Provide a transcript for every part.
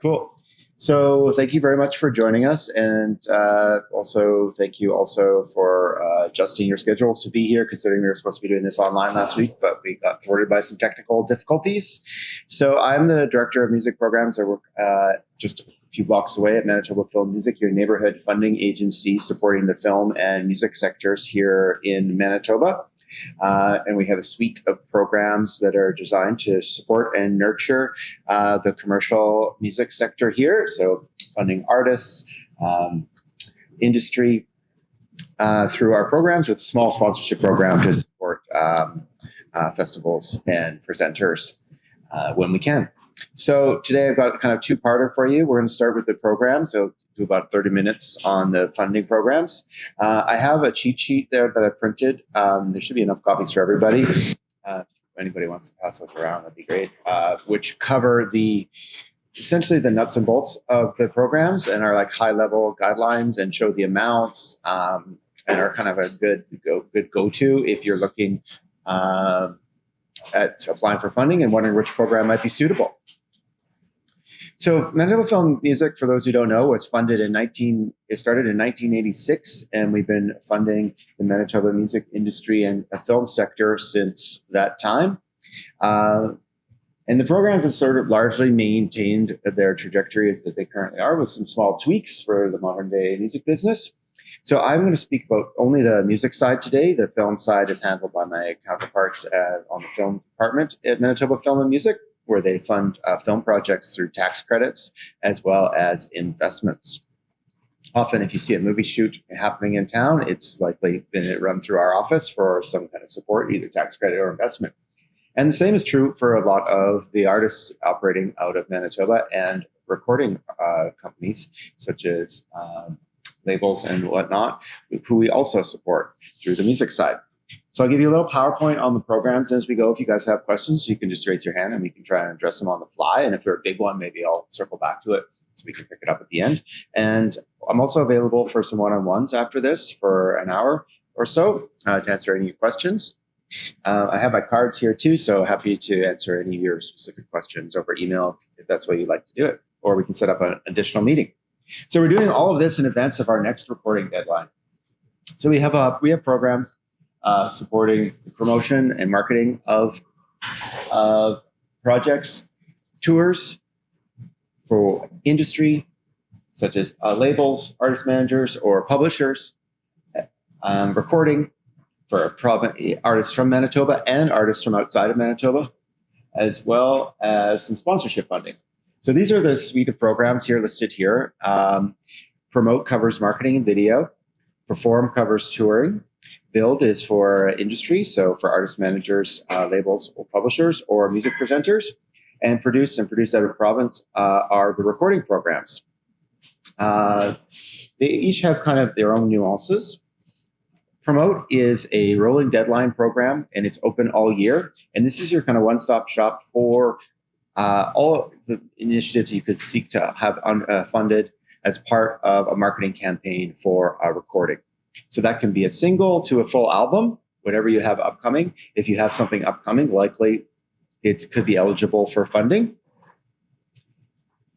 Cool. So thank you very much for joining us. And also thank you also for adjusting your schedules to be here, considering we were supposed to be doing this online last week, but we got thwarted by some technical difficulties. So I'm the director of music programs. I work just a few blocks away at Manitoba Film Music, your neighborhood funding agency supporting the film and music sectors here in Manitoba. And we have a suite of programs that are designed to support and nurture the commercial music sector here. So funding artists, industry through our programs, with a small sponsorship program to support festivals and presenters when we can. So today I've got kind of two-parter for you. We're going to start with the program, so do about 30 minutes on the funding programs. I have a cheat sheet there that I printed. There should be enough copies for everybody. If anybody wants to pass those around, that'd be great. Which cover essentially the nuts and bolts of the programs and are like high-level guidelines and show the amounts and are kind of a good go-to if you're looking at applying for funding and wondering which program might be suitable. So Manitoba Film Music, for those who don't know, was funded it started in 1986, and we've been funding the Manitoba music industry and the film sector since that time. And the programs have sort of largely maintained their trajectory as that they currently are, with some small tweaks for the modern day music business. So I'm going to speak about only the music side today. The film side is handled by my counterparts on the film department at Manitoba Film and Music, where they fund film projects through tax credits as well as investments. Often, if you see a movie shoot happening in town, it's likely been run through our office for some kind of support, either tax credit or investment. And the same is true for a lot of the artists operating out of Manitoba and recording companies, such as labels and whatnot, who we also support through the music side. So I'll give you a little PowerPoint on the programs as we go. If you guys have questions, you can just raise your hand and we can try and address them on the fly. And if they're a big one, maybe I'll circle back to it so we can pick it up at the end. And I'm also available for some one-on-ones after this for an hour or so to answer any questions. I have my cards here too, so happy to answer any of your specific questions over email if that's the way you'd like to do it, or we can set up an additional meeting. So we're doing all of this in advance of our next recording deadline. So we have programs supporting the promotion and marketing of projects, tours for industry, such as labels, artist managers, or publishers, recording for artists from Manitoba and artists from outside of Manitoba, as well as some sponsorship funding. So these are the suite of programs here listed here. Promote covers marketing and video. Perform covers touring. Build is for industry, so for artist managers, labels, or publishers, or music presenters. And produce out of province are the recording programs. They each have kind of their own nuances. Promote is a rolling deadline program, and it's open all year. And this is your kind of one-stop shop for all the initiatives you could seek to have funded as part of a marketing campaign for a recording. So that can be a single to a full album, whatever you have upcoming. If you have something upcoming, likely it could be eligible for funding.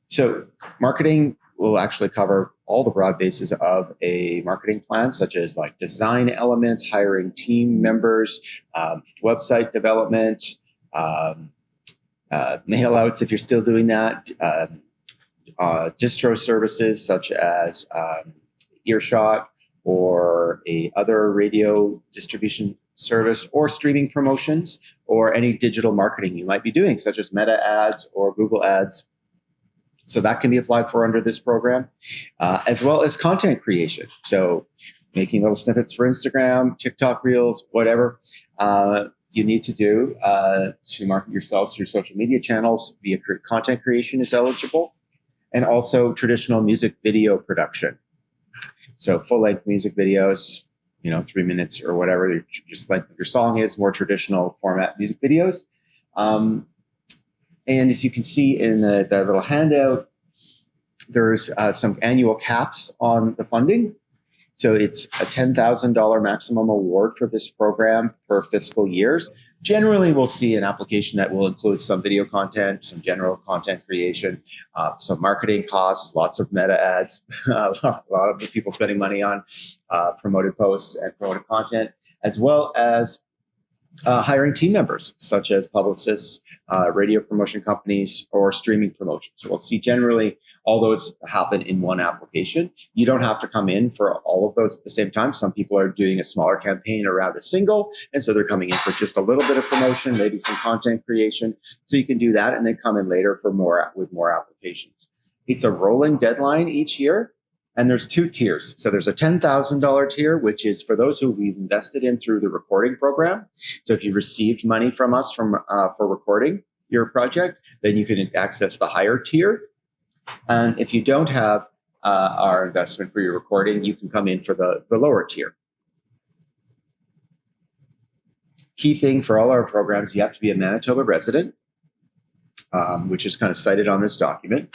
So marketing will actually cover all the broad bases of a marketing plan, such as like design elements, hiring team members, website development, mail outs if you're still doing that, distro services such as Earshot or a other radio distribution service, or streaming promotions, or any digital marketing you might be doing, such as Meta ads or Google ads. So that can be applied for under this program, as well as content creation. So making little snippets for Instagram, TikTok Reels, whatever you need to do to market yourselves through social media channels via content creation is eligible. And also traditional music video production. So full-length music videos, 3 minutes or whatever just length of your song is, more traditional format music videos. And as you can see in the little handout, there's some annual caps on the funding. So it's a $10,000 maximum award for this program per fiscal years. Generally, we'll see an application that will include some video content, some general content creation, some marketing costs, lots of meta ads, a lot of people spending money on promoted posts and promoted content, as well as hiring team members, such as publicists, radio promotion companies, or streaming promotions. So we'll see generally all those happen in one application. You don't have to come in for all of those at the same time. Some people are doing a smaller campaign around a single, and so they're coming in for just a little bit of promotion, maybe some content creation. So you can do that and then come in later for more with more applications. It's a rolling deadline each year. And there's two tiers. So there's a $10,000 tier, which is for those who we've invested in through the recording program. So if you received money from us for recording your project, then you can access the higher tier. And if you don't have our investment for your recording, you can come in for the lower tier. Key thing for all our programs, you have to be a Manitoba resident, which is kind of cited on this document.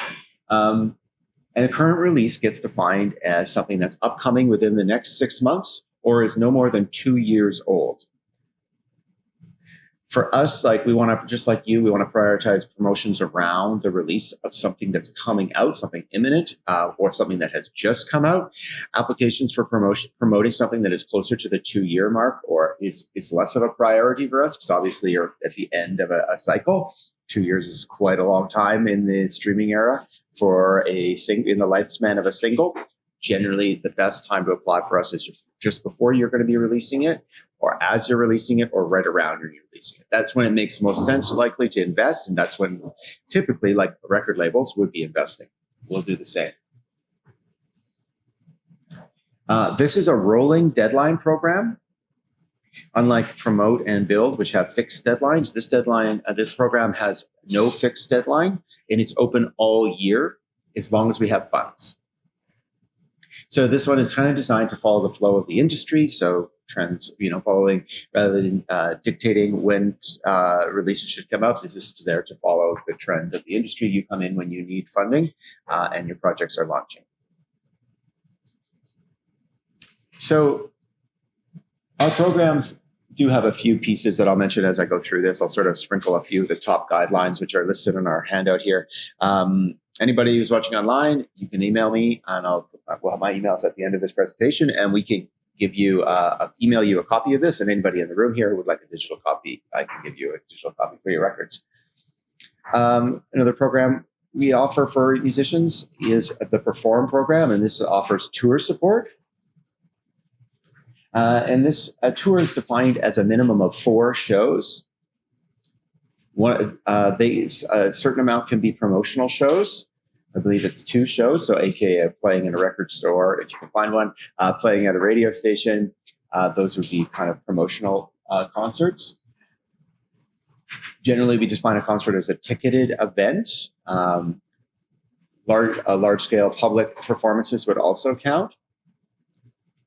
And the current release gets defined as something that's upcoming within the next 6 months or is no more than 2 years old. For us, like we want to, just like you, we want to prioritize promotions around the release of something that's coming out, something imminent, or something that has just come out. Applications for promoting something that is closer to the 2-year mark or is less of a priority for us because obviously you're at the end of a cycle. 2 years is quite a long time in the streaming era for in the lifespan of a single. Generally, the best time to apply for us is just before you're going to be releasing it, or as you're releasing it, or right around when you're releasing it. That's when it makes most sense likely to invest, and that's when typically, like record labels, would be investing. We'll do the same. This is a rolling deadline program. Unlike Promote and Build, which have fixed deadlines, this program has no fixed deadline, and it's open all year as long as we have funds. So this one is kind of designed to follow the flow of the industry. So trends, following rather than dictating when releases should come out. This is there to follow the trend of the industry. You come in when you need funding, and your projects are launching. So our programs do have a few pieces that I'll mention as I go through this. I'll sort of sprinkle a few of the top guidelines, which are listed in our handout here. Anybody who's watching online, you can email me, and we'll have my emails at the end of this presentation, and we can give you email you a copy of this. And anybody in the room here who would like a digital copy, I can give you a digital copy for your records. Another program we offer for musicians is the Perform program, and this offers tour support. And this tour is defined as a minimum of 4 shows. A certain amount can be promotional shows. I believe it's 2 shows, so aka playing in a record store, if you can find one, playing at a radio station. Those would be kind of promotional concerts. Generally, we define a concert as a ticketed event. Large-scale public performances would also count.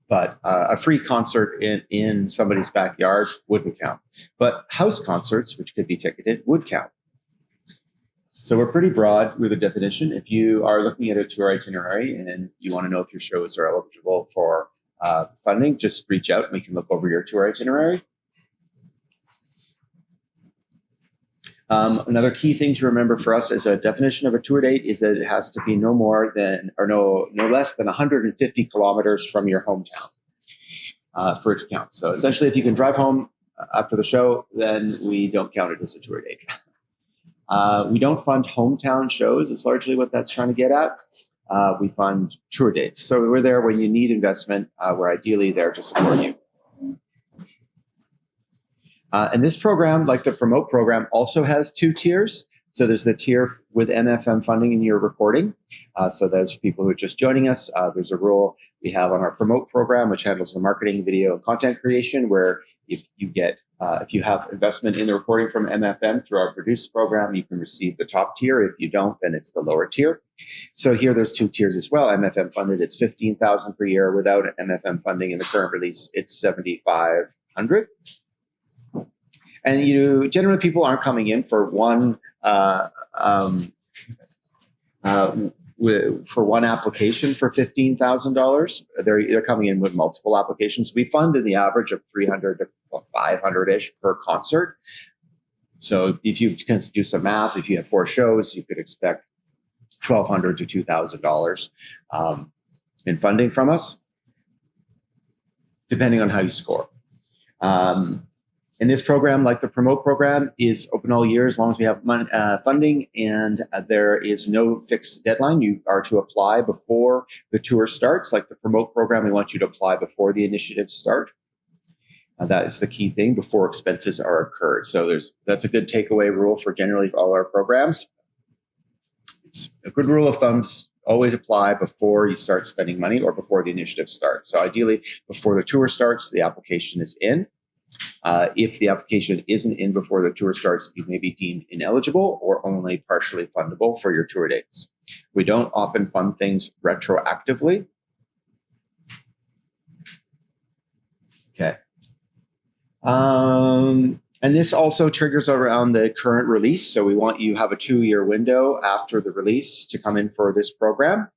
But a free concert in somebody's backyard wouldn't count. But house concerts, which could be ticketed, would count. So we're pretty broad with the definition. If you are looking at a tour itinerary and you want to know if your shows are eligible for funding, just reach out and we can look over your tour itinerary. Another key thing to remember for us as a definition of a tour date is that it has to be no less than 150 kilometers from your hometown for it to count. So essentially, if you can drive home after the show, then we don't count it as a tour date. We don't fund hometown shows. It's largely what that's trying to get at. We fund tour dates. So we're there when you need investment. We're ideally there to support you. And this program, like the Promote program, also has 2 tiers. So there's the tier with MFM funding in your recording. So those people who are just joining us, there's a rule we have on our Promote program, which handles the marketing, video, and content creation, where if you have investment in the recording from MFM through our Produce program, you can receive the top tier. If you don't, then it's the lower tier. So here there's 2 tiers as well. MFM funded, it's $15,000 per year. Without MFM funding in the current release, it's $7,500. And generally people aren't coming in for one for one application for $15,000. They're coming in with multiple applications. We fund in the average of 300 to 500-ish per concert. So if you can do some math, if you have 4 shows, you could expect $1,200 to $2,000 in funding from us, depending on how you score. And this program, like the Promote program, is open all year as long as we have funding, and there is no fixed deadline. You are to apply before the tour starts. Like the Promote program, we want you to apply before the initiatives start. That is the key thing, before expenses are incurred. So that's a good takeaway rule for generally all our programs. It's a good rule of thumb. Always apply before you start spending money or before the initiative starts. So ideally, before the tour starts, the application is in. If the application isn't in before the tour starts, you may be deemed ineligible or only partially fundable for your tour dates. We don't often fund things retroactively. Okay. And this also triggers around the current release. So we want you to have a 2-year window after the release to come in for this program.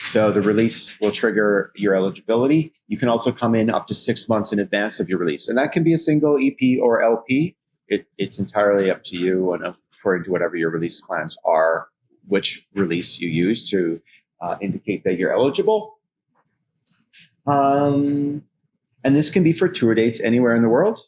So the release will trigger your eligibility. You can also come in up to 6 months in advance of your release. And that can be a single EP or LP. It's entirely up to you and according to whatever your release plans are, which release you use to indicate that you're eligible. And this can be for tour dates anywhere in the world.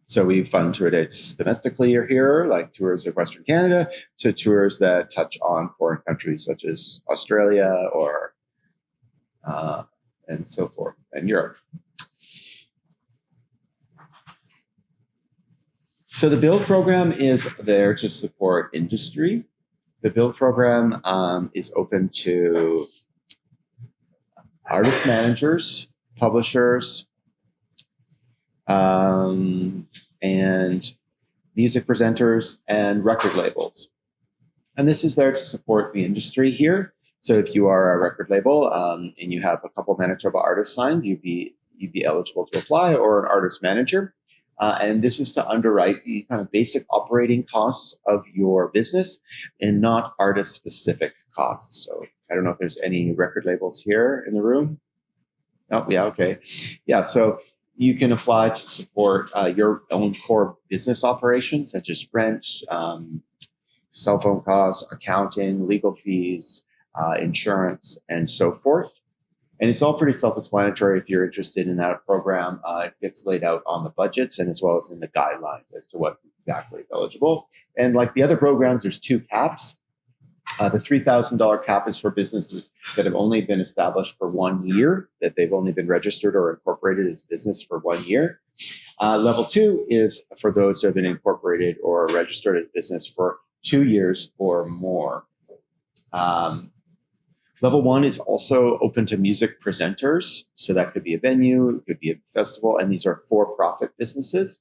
So we fund tour dates domestically or here, like tours of Western Canada, to tours that touch on foreign countries such as Australia or and so forth, and Europe. So the Build program is there to support industry. The Build program is open to artist managers, publishers, and music presenters and record labels. And this is there to support the industry here. So if you are a record label and you have a couple Manitoba artists signed, you'd be eligible to apply, or an artist manager. And this is to underwrite the kind of basic operating costs of your business and not artist-specific costs. So I don't know if there's any record labels here in the room. Oh, yeah, okay. Yeah, so you can apply to support your own core business operations, such as rent, cell phone costs, accounting, legal fees, insurance, and so forth. And it's all pretty self-explanatory if you're interested in that program. It gets laid out on the budgets and as well as in the guidelines as to what exactly is eligible. And like the other programs, there's 2 caps. The $3,000 cap is for businesses that have only been established for 1 year, that they've only been registered or incorporated as business for 1 year. Level 2 is for those who have been incorporated or registered as business for 2 years or more. Level 1 is also open to music presenters. So that could be a venue, it could be a festival, and these are for-profit businesses.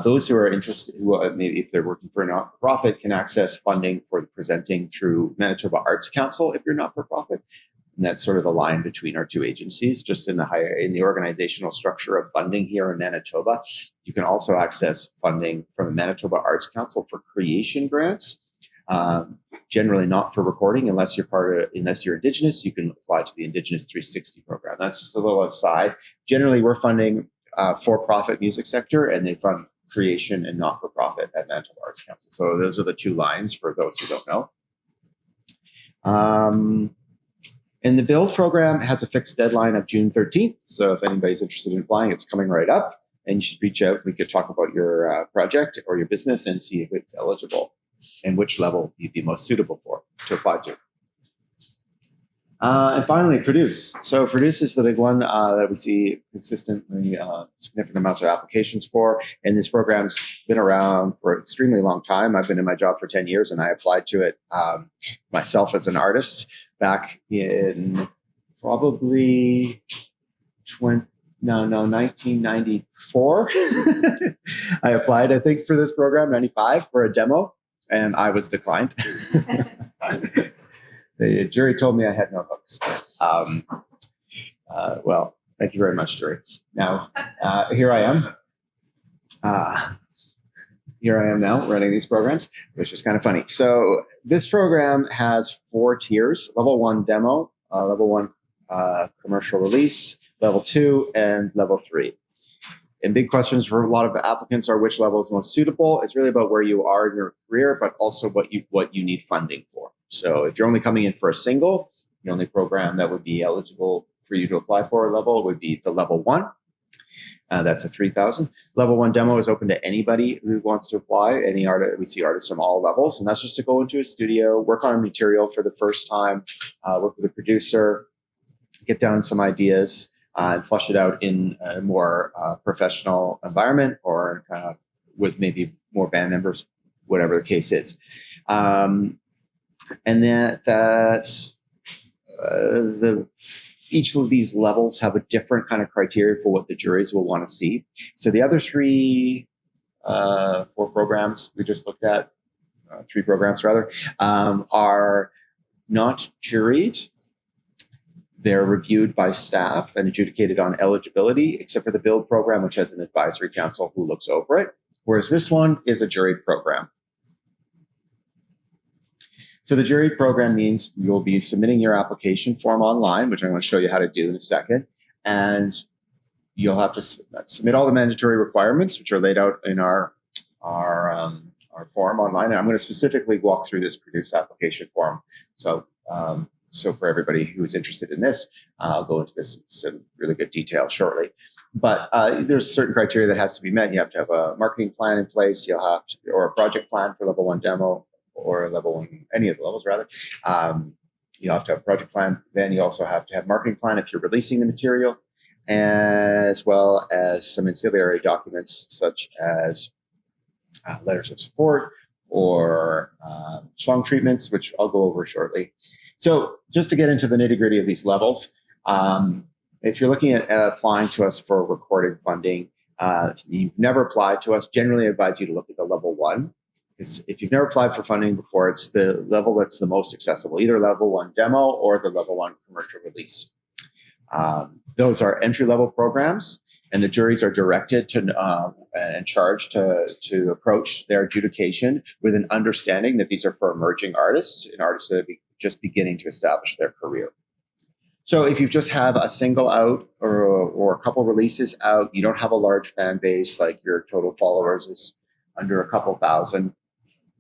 Those who are interested, maybe if they're working for a not-for-profit, can access funding for presenting through Manitoba Arts Council if you're not-for-profit. And that's sort of the line between our 2 agencies, just in the organizational structure of funding here in Manitoba. You can also access funding from the Manitoba Arts Council for creation grants. Generally not for recording, unless you're Indigenous. You can apply to the Indigenous 360 program. That's just a little aside. Generally, we're funding for-profit music sector, and they fund creation and not-for-profit at Manitoba Arts Council. So those are the 2 lines for those who don't know. And the Build program has a fixed deadline of June 13th. So if anybody's interested in applying, it's coming right up. And you should reach out. We could talk about your project or your business and see if it's eligible and which level you'd be most suitable for to apply to. And finally, Produce. So Produce is the big one that we see consistently significant amounts of applications for. And this program's been around for an extremely long time. I've been in my job for 10 years, and I applied to it myself as an artist back in probably 1994. I applied, I think, for this program, 95, for a demo, and I was declined. The jury told me I had no hooks. Well, thank you very much, jury. Now, here I am. here I am now running these programs, which is kind of funny. So this program has 4 tiers: level 1 demo, level 1 commercial release, level 2, and level 3. And big questions for a lot of applicants are which level is most suitable. It's really about where you are in your career, but also what you need funding for. So if you're only coming in for a single, the only program that would be eligible for you to apply for a level would be the level 1. That's a 3,000. Level 1 demo is open to anybody who wants to apply. Any artist, we see artists from all levels, and that's just to go into a studio, work on material for the first time, work with a producer, get down some ideas, and flush it out in a more professional environment, or kind of with maybe more band members, whatever the case is. And each of these levels have a different kind of criteria for what the juries will want to see. So the other 4 programs we just looked at, 3 programs rather, are not juried. They're reviewed by staff and adjudicated on eligibility, except for the build program, which has an advisory council who looks over it, whereas this one is a juried program. So the juried program means you'll be submitting your application form online, which I'm going to show you how to do in a second, and you'll have to submit all the mandatory requirements, which are laid out in our form online. And I'm going to specifically walk through this produce application form. So for everybody who is interested in this, I'll go into this in some really good detail shortly. But there's certain criteria that has to be met. You have to have a marketing plan in place. You'll have to, or a project plan for level 1 demo, or level 1, any of the levels rather. You have to have a project plan. Then you also have to have marketing plan if you're releasing the material, as well as some ancillary documents such as letters of support or song treatments, which I'll go over shortly. So just to get into the nitty-gritty of these levels, if you're looking at applying to us for recording funding, if you've never applied to us, generally I advise you to look at the level 1. If you've never applied for funding before, it's the level that's the most accessible, either level 1 demo or the level 1 commercial release. Those are entry-level programs, and the juries are directed to and charged to approach their adjudication with an understanding that these are for emerging artists and artists that are just beginning to establish their career. So if you just have a single out or a couple releases out, you don't have a large fan base, like your total followers is under a couple thousand,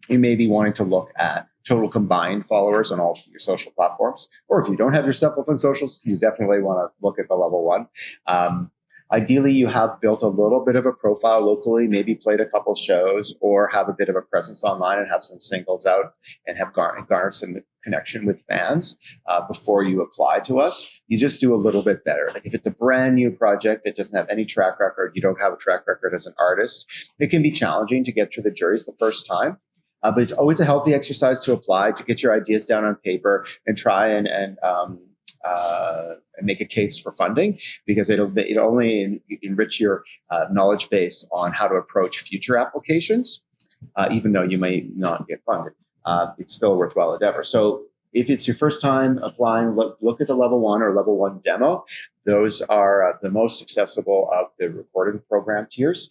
you may be wanting to look at total combined followers on all your social platforms. Or if you don't have your stuff up on socials, you definitely want to look at the level 1. Ideally, you have built a little bit of a profile locally, maybe played a couple shows, or have a bit of a presence online and have some singles out and have garnered some connection with fans before you apply to us. You just do a little bit better. Like if it's a brand new project that doesn't have any track record, you don't have a track record as an artist, it can be challenging to get through the juries the first time. But it's always a healthy exercise to apply, to get your ideas down on paper and try and make a case for funding, because it'll only enrich your knowledge base on how to approach future applications, even though you may not get funded. It's still a worthwhile endeavor. So if it's your first time applying, look at the level 1 or level 1 demo. Those are the most accessible of the recording program tiers.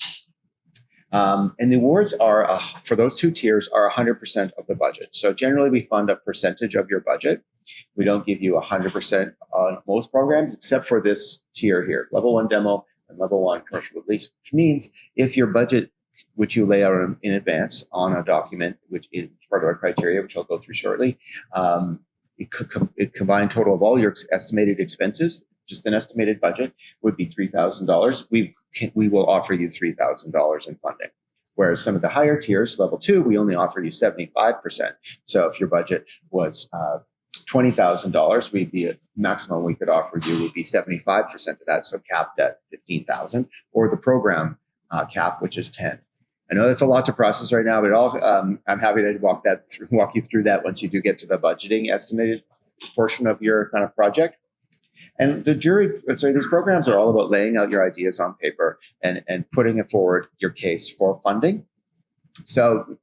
And the awards are, for those 2 tiers, are 100% of the budget. So generally we fund a percentage of your budget. We don't give you 100% on most programs, except for this tier here, level 1 demo and level 1 commercial release, which means if your budget, which you lay out in advance on a document, which is part of our criteria, which I'll go through shortly, it combined total of all your estimated expenses, just an estimated budget, would be $3,000. We will offer you $3,000 in funding. Whereas some of the higher tiers, level 2, we only offer you 75%. So if your budget was $20,000, we'd be at maximum we could offer you would be 75% of that, so capped at $15,000, or the program cap, which is 10. I know that's a lot to process right now, but I'm happy to walk you through that once you do get to the budgeting estimated portion of your kind of project. And these programs are all about laying out your ideas on paper and putting it forward your case for funding. So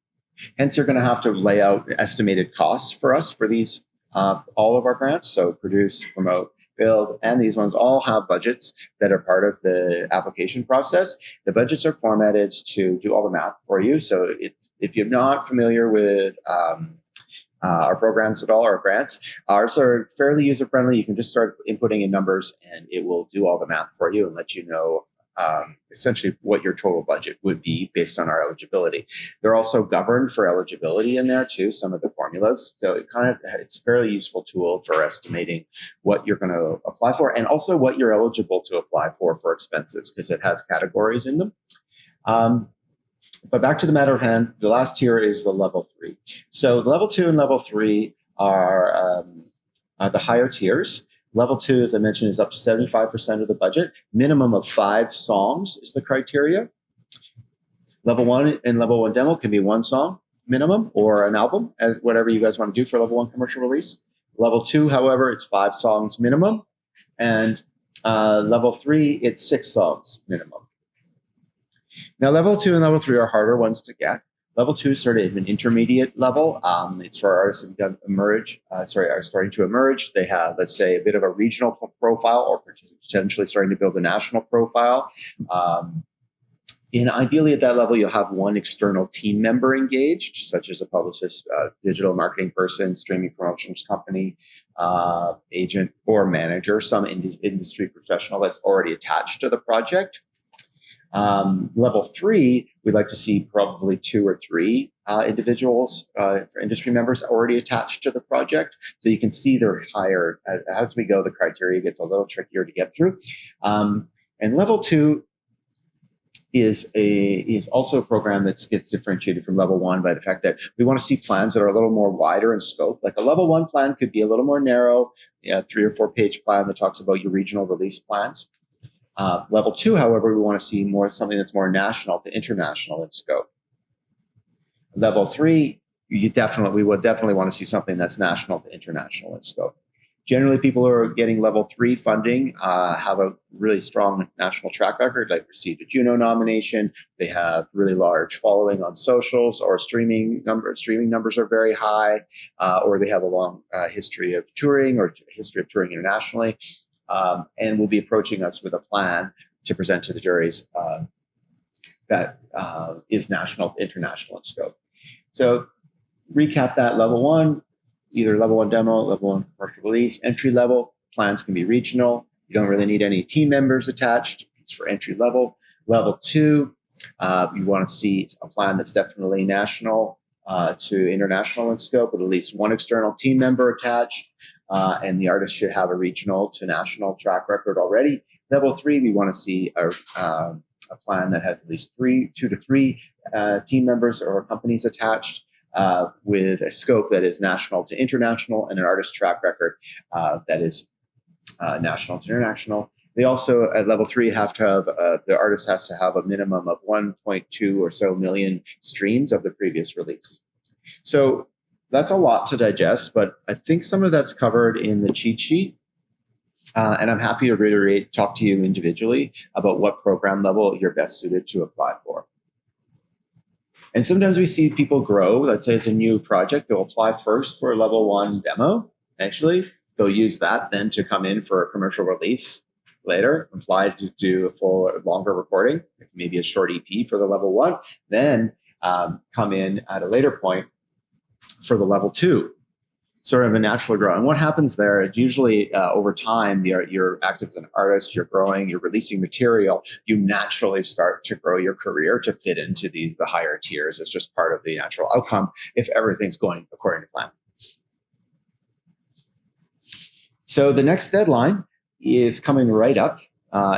hence you're going to have to lay out estimated costs for us for these, all of our grants. So produce, promote, build, and these ones all have budgets that are part of the application process. The budgets are formatted to do all the math for you. So if you're not familiar with our programs at all, our grants, ours are fairly user-friendly. You can just start inputting in numbers and it will do all the math for you and let you know essentially what your total budget would be based on our eligibility. They're also governed for eligibility in there too, some of the formulas. So it's a fairly useful tool for estimating what you're going to apply for and also what you're eligible to apply for expenses, because it has categories in them. But back to the matter of hand, the last tier is the level 3. So level 2 and level 3 are the higher tiers. Level 2, as I mentioned, is up to 75% of the budget. Minimum of 5 songs is the criteria. Level 1 and level 1 demo can be 1 song minimum or an album, as whatever you guys want to do for level 1 commercial release. Level 2, however, it's 5 songs minimum. And level 3, it's 6 songs minimum. Now, level 2 and level 3 are harder ones to get. Level 2 is sort of an intermediate level. It's for artists that are starting to emerge. They have, let's say, a bit of a regional profile or potentially starting to build a national profile. And ideally at that level, you'll have one external team member engaged, such as a publicist, digital marketing person, streaming promotions company, agent, or manager, some industry professional that's already attached to the project. Level 3, we'd like to see probably 2 or 3 individuals for industry members already attached to the project. So you can see they're higher. As we go, the criteria gets a little trickier to get through. And level 2 is also a program that gets differentiated from level 1 by the fact that we want to see plans that are a little more wider in scope. Like a level 1 plan could be a little more narrow, 3 or 4 page plan that talks about your regional release plans. Level 2, however, we want to see something that's more national to international in scope. Level 3, we would definitely want to see something that's national to international in scope. Generally, people who are getting level 3 funding have a really strong national track record, like received a Juno nomination. They have really large following on socials, or streaming numbers are very high, or they have a long history of touring or history of touring internationally. And will be approaching us with a plan to present to the juries that is national to international in scope. So recap that: level 1, either level 1 demo, level 1 commercial release. Entry level plans can be regional. You don't really need any team members attached. It's for entry level. Level 2, you want to see a plan that's definitely national to international in scope, with at least 1 external team member attached. And the artist should have a regional to national track record already. Level 3, we want to see a plan that has at least 2 to 3 team members or companies attached, with a scope that is national to international and an artist track record that is national to international. They also, at level 3, have to have, the artist has to have a minimum of 1.2 or so million streams of the previous release. So that's a lot to digest, but I think some of that's covered in the cheat sheet. And I'm happy to talk to you individually about what program level you're best suited to apply for. And sometimes we see people grow. Let's say it's a new project. They'll apply first for a level 1 demo. Actually, they'll use that then to come in for a commercial release later, apply to do a full or longer recording, maybe a short EP for the level 1, then come in at a later point for the level 2, sort of a natural grow. And what happens there is usually over time, you're active as an artist, you're growing, you're releasing material, you naturally start to grow your career to fit into the higher tiers. It's just part of the natural outcome if everything's going according to plan. So the next deadline is coming right up.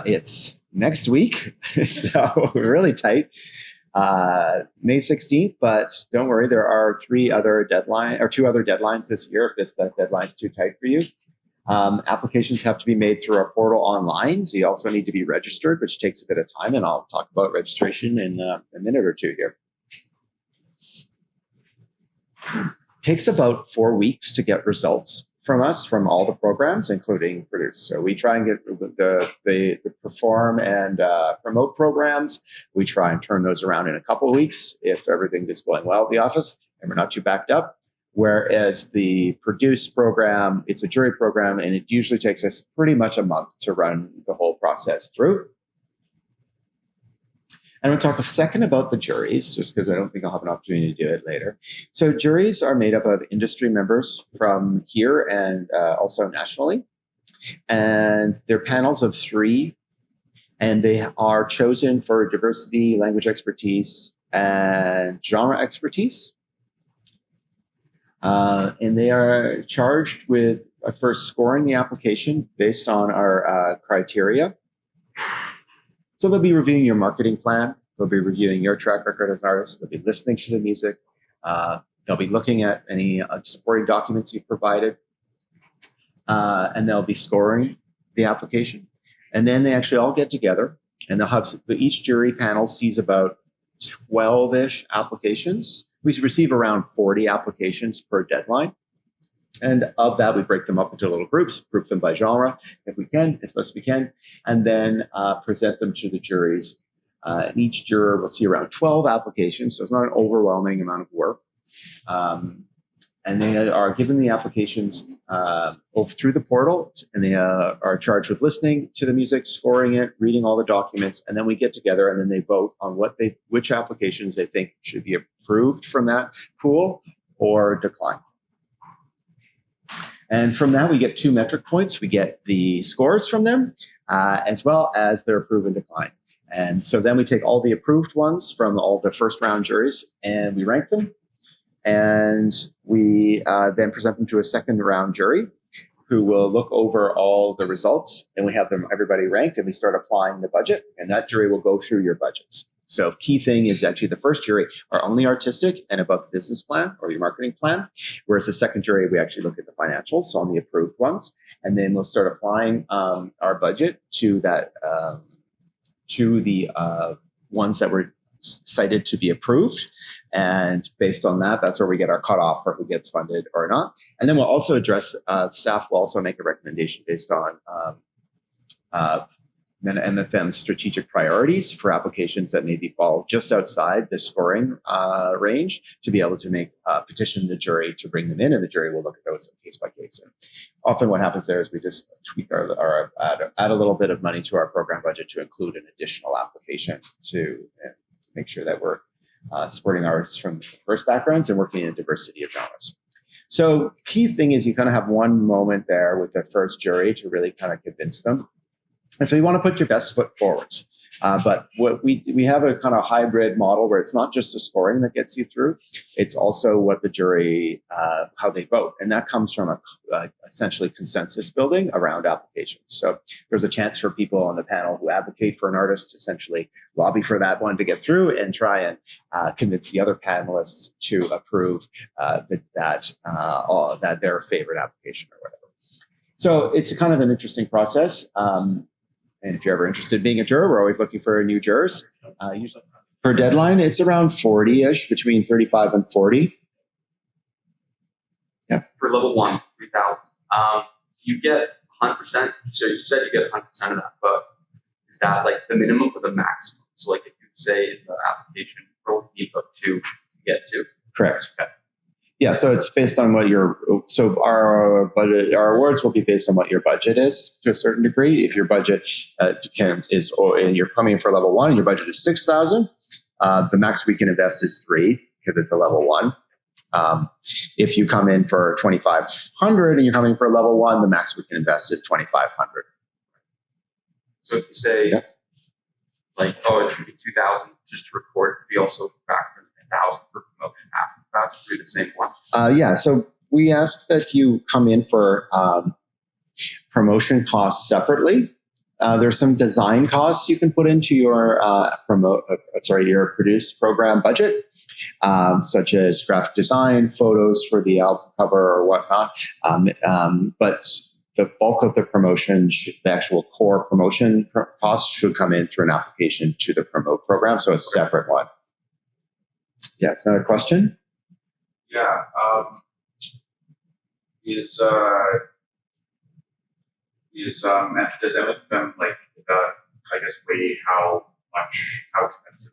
It's next week, so we're really tight. May 16th, but don't worry, there are 2 other deadlines this year if that deadline's too tight for you. Applications have to be made through our portal online, so you also need to be registered, which takes a bit of time, and I'll talk about registration in a minute or 2 here. Takes about 4 weeks to get results from us, from all the programs, including produce. So we try and get the perform and promote programs. We try and turn those around in a couple of weeks if everything is going well at the office and we're not too backed up. Whereas the produce program, it's a jury program, and it usually takes us pretty much a month to run the whole process through. And we'll talk a second about the juries, just because I don't think I'll have an opportunity to do it later. So juries are made up of industry members from here and also nationally. And they're panels of 3, and they are chosen for diversity, language expertise, and genre expertise. And they are charged with first scoring the application based on our criteria. So they'll be reviewing your marketing plan. They'll be reviewing your track record as an artist. They'll be listening to the music. They'll be looking at any supporting documents you've provided. And they'll be scoring the application. And then they actually all get together, and they'll have each jury panel sees about 12-ish applications. We receive around 40 applications per deadline. And of that, we break them up into little groups, group them by genre, if we can, as best we can, and then present them to the juries. And each juror will see around 12 applications, so it's not an overwhelming amount of work. And they are given the applications over through the portal, and they are charged with listening to the music, scoring it, reading all the documents, and then we get together and then they vote on which applications they think should be approved from that pool or declined. And from that, we get 2 metric points. We get the scores from them, as well as their approve and decline. And so then we take all the approved ones from all the first round juries and we rank them. And we then present them to a second round jury who will look over all the results, and we have everybody ranked, and we start applying the budget, and that jury will go through your budgets. So key thing is actually the first jury are only artistic and about the business plan or your marketing plan, whereas the second jury, we actually look at the financials, so on the approved ones, and then we'll start applying our budget to that to the ones that were cited to be approved. And based on that, that's where we get our cutoff for who gets funded or not. And then we'll also address, staff will also make a recommendation based on MFM's strategic priorities for applications that maybe fall just outside the scoring range to be able to make petition the jury to bring them in, and the jury will look at those case by case. And often what happens there is we just tweak our add a little bit of money to our program budget to include an additional application to make sure that we're supporting artists from diverse backgrounds and working in a diversity of genres. So key thing is you kind of have one moment there with the first jury to really kind of convince them. And so you want to put your best foot forward. But what we have a kind of hybrid model where it's not just the scoring that gets you through. It's also what the jury, how they vote. And that comes from essentially consensus building around applications. So there's a chance for people on the panel who advocate for an artist to essentially lobby for that one to get through and try and convince the other panelists to approve that their favorite application or whatever. So it's a kind of an interesting process. And if you're ever interested in being a juror, we're always looking for new jurors. Usually per deadline, it's around 40-ish, between 35 and 40. Yeah. For level 1, 3,000, you get 100%. So you said you get 100% of that, but is that like the minimum or the maximum? So like if you say in the application, you need up to get to. Correct. Okay. Yeah, so it's based on what our budget, our awards will be based on what your budget is to a certain degree. If your budget and you're coming for level 1, and your budget is 6,000, the max we can invest is 3 because it's a level 1. If you come in for 2,500 and you're coming for a level 1, the max we can invest is 2,500. So if you say like, it should be 2,000 just to record, it could be also factor 1,000 for promotion after through the same one? Yeah, so we ask that you come in for promotion costs separately. There's some design costs you can put into your your produce program budget, such as graphic design, photos for the album cover or whatnot. But the bulk of the promotion, the actual core promotion costs should come in through an application to the promote program, so a separate one. Yes, another question? Yeah. Does MFM weigh how expensive,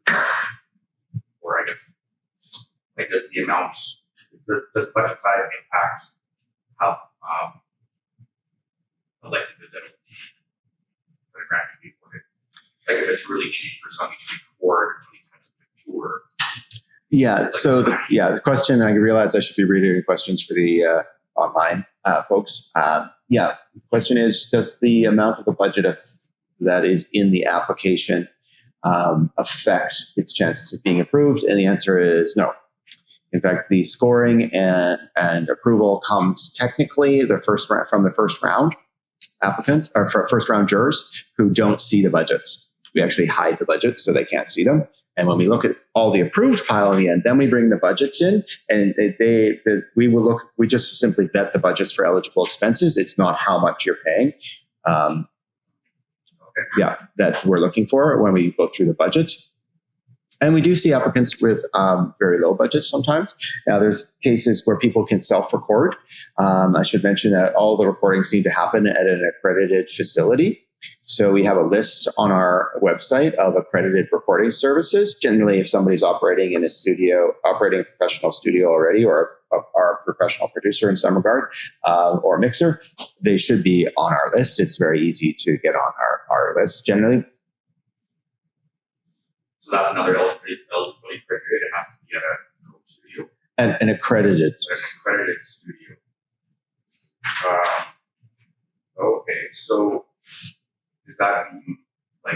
or does the amounts does budget size impact how elected the general for the grant to be awarded? Like if it's really cheap for something to record, really expensive to tour. Yeah. So the question, I realize I should be reading questions for the online folks. The question is, does the amount of the budget that is in the application affect its chances of being approved? And the answer is no. In fact, the scoring and approval comes technically from the first round applicants or for first round jurors who don't see the budgets. We actually hide the budgets so they can't see them. And when we look at all the approved pile in the end, then we bring the budgets in, and we just simply vet the budgets for eligible expenses. It's not how much you're paying. That we're looking for when we go through the budgets. And we do see applicants with very low budgets sometimes. Now, there's cases where people can self-record. I should mention that all the recordings need to happen at an accredited facility. So we have a list on our website of accredited recording services. Generally, if somebody's operating in a studio, operating a professional studio already, or a professional producer in some regard, or mixer, they should be on our list. It's very easy to get on our list generally. So that's another eligibility criteria. It has to be at a home studio. An accredited. Accredited studio. Okay, so does that mean, like,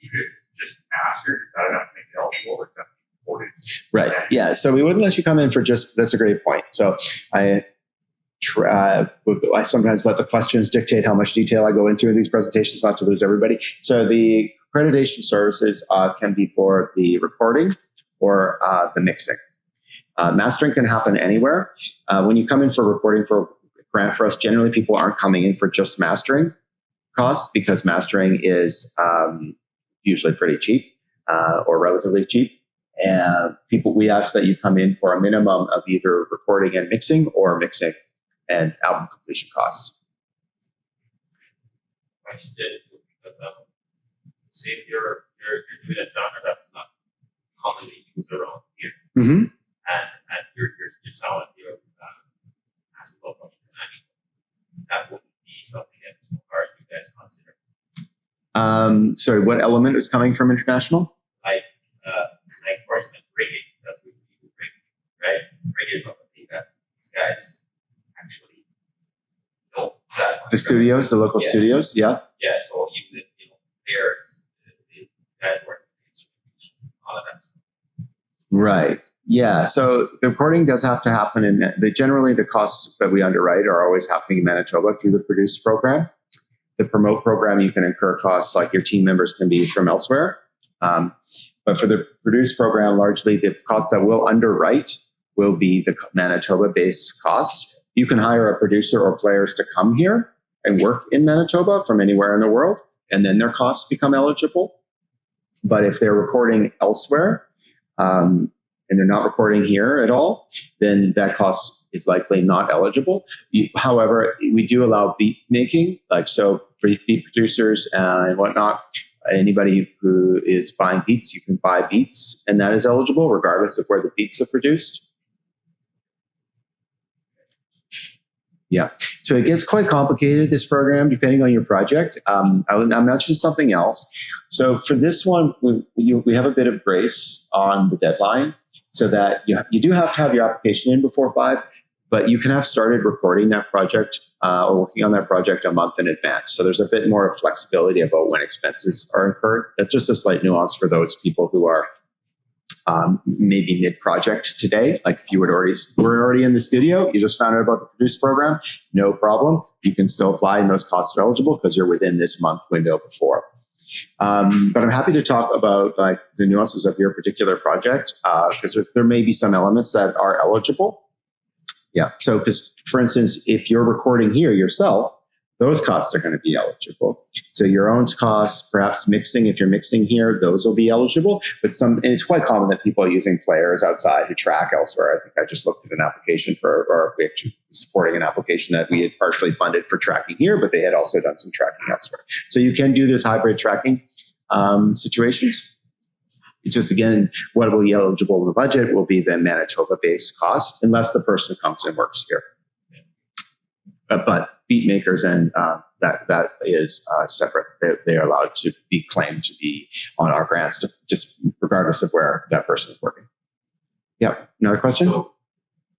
even if it's just mastered, is that enough to make it eligible, or is that important? Right. Yeah. So we wouldn't let you come in for just. That's a great point. So I sometimes let the questions dictate how much detail I go into in these presentations, not to lose everybody. So the accreditation services can be for the recording or the mixing. Mastering can happen anywhere. When you come in for recording for a grant for us, generally people aren't coming in for just mastering costs, because mastering is usually pretty cheap or relatively cheap. And we ask that you come in for a minimum of either recording and mixing, or mixing and album completion costs. Question because say if you're doing a genre that's not commonly used around here, Mm-hmm. and you're selling your as a local international, that wouldn't be something that you guys consider. Sorry, what element is coming from international? Like for instance, reggae. That's what we do reggae, right? Reggae is not the thing that these guys actually know that. The studios, the local studios, yeah. Yeah, so even if players, the guys work all of that stuff. Right. Yeah. So the recording does have to happen generally the costs that we underwrite are always happening in Manitoba through the Produce program. The Promote program, you can incur costs like your team members can be from elsewhere. But for the Produce program, largely the costs that we'll underwrite will be the Manitoba-based costs. You can hire a producer or players to come here and work in Manitoba from anywhere in the world, and then their costs become eligible. But if they're recording elsewhere, and they're not recording here at all, then that cost is likely not eligible. However, we do allow beat making, like so for beat producers and whatnot. Anybody who is buying beats, you can buy beats, and that is eligible regardless of where the beats are produced. Yeah, so it gets quite complicated, this program, depending on your project. I'll mention something else. So for this one, we have a bit of grace on the deadline, so that you do have to have your application in before 5, but you can have started recording that project or working on that project a month in advance. So there's a bit more flexibility about when expenses are incurred. That's just a slight nuance for those people who are maybe mid-project today. Like if you were already in the studio, you just found out about the Produce program, no problem. You can still apply and those costs are eligible because you're within this month window before. But I'm happy to talk about like the nuances of your particular project because there may be some elements that are eligible. Yeah. So because for instance, if you're recording here yourself, those costs are going to be eligible. So your own costs, perhaps mixing, if you're mixing here, those will be eligible. But and it's quite common that people are using players outside who track elsewhere. I think I just looked at an application or we actually supporting an application that we had partially funded for tracking here, but they had also done some tracking elsewhere. So you can do this hybrid tracking situations. It's just, again, what will be eligible in the budget will be the Manitoba-based cost, unless the person comes and works here. But beat makers and that is separate. They are allowed to be claimed to be on our grants, just regardless of where that person is working. Yeah. Another question? So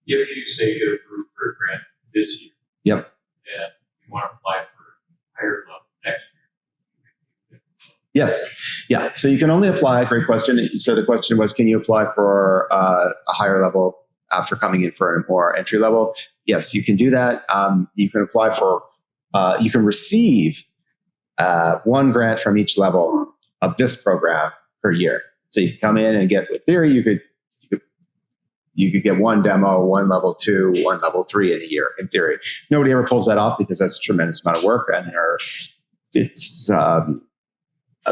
if you say you get approved for a grant this year, Yep. and you want to apply for a higher level next year. Yes. Yeah. So you can only apply. Great question. So the question was, can you apply for a higher level after coming in for a more entry level? Yes, you can do that. You can apply for, you can receive one grant from each level of this program per year. So you can come in and get, with theory, you could get one demo, one level 2, one level 3 in a year, in theory. Nobody ever pulls that off because that's a tremendous amount of work, and it's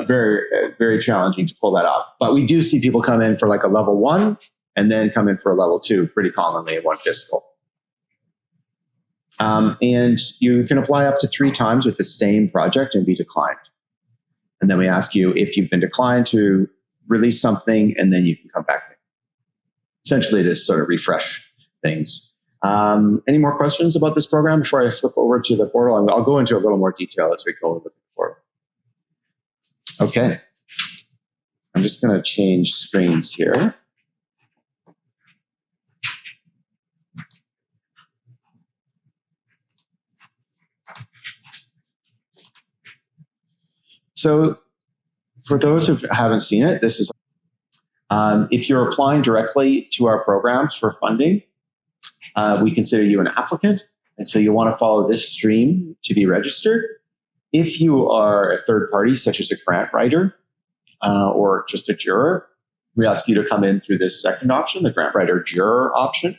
very, very challenging to pull that off. But we do see people come in for like a level 1 and then come in for a level 2 pretty commonly in one fiscal. And you can apply up to 3 times with the same project and be declined. And then we ask you if you've been declined to release something, and then you can come back. Essentially, to sort of refresh things. Any more questions about this program before I flip over to the portal? I'll go into a little more detail as we go over the portal. Okay. I'm just going to change screens here. So for those who haven't seen it, this is if you're applying directly to our programs for funding, we consider you an applicant. And so you want to follow this stream to be registered. If you are a third party, such as a grant writer or just a juror, we ask you to come in through this second option, the grant writer juror option.